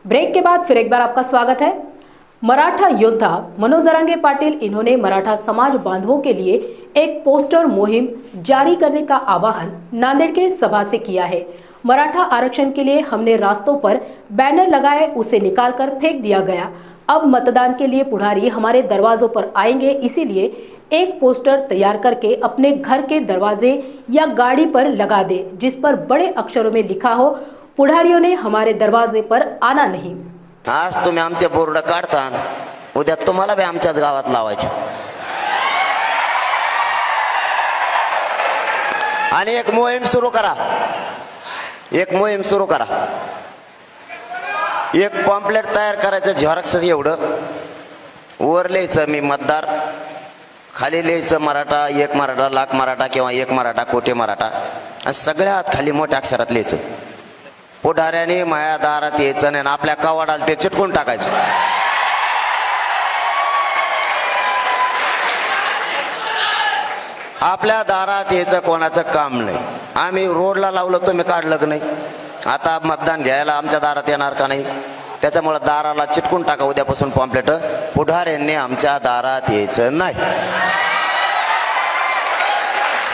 Break के बाद फिर एक बार आपका स्वागत है। मराठा योद्धा मनोज जरांगे पाटिल इन्होंने मराठा समाज बांधवों के लिए एक पोस्टर मुहिम जारी करने का आह्वान नांदेड़ के सभा से किया है। मराठा आरक्षण के लिए हमने रास्तों पर बैनर लगाए, उसे निकालकर फेंक दिया गया। अब मतदान के लिए पुढ़ारी हमारे दरवाजों पर आएंगे, इसीलिए एक पोस्टर तैयार करके अपने घर के दरवाजे या गाड़ी पर लगा दे, जिस पर बड़े अक्षरों में लिखा हो, पुढ़ारियों ने हमारे दरवाजे पर आना नहीं। आज तुम्ही आमचे बोर्ड काढता, उद्या तुम्हाला बी आमच्याच गावात लावायचे। आणि एक मोहीम सुरू करा, एक पॉम्पलेट तयार करायचं, झेरॉक्स एवढं, वर लिहायचं मी मतदार, खाली लिहायचं मराठा, एक मराठा लाख मराठा किंवा एक मराठा कोटी मराठा, आणि सगळ्यात खाली मोठ्या अक्षरात लिहायचं। पुढाऱ्याने माया दारात यायचं नाही, आपल्या कवाडाला ते चिटकून टाकायचं। आपल्या दारात यायचं कोणाचं काम नाही। आम्ही रोडला लावलं, तुम्ही काढलं की नाही? आता मतदान घ्यायला आमच्या दारात येणार का नाही? त्याच्यामुळे दाराला चिटकून टाका उद्यापासून पॉम्पलेट, पुढाऱ्यांनी आमच्या दारात यायचं नाही।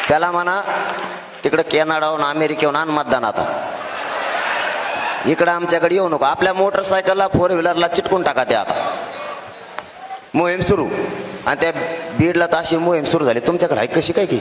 त्याला म्हणा तिकडे कॅनडाहून अमेरिकेहून आण मतदान, आता इकडे आमच्याकडे येऊ नको। आपल्या मोटरसायकलला फोर व्हीलरला चिटकून टाका ते। आता मोहीम सुरू, आणि त्या बीडला तर अशी मोहीम सुरू झाली, तुमच्याकडे आहे कशी काय की?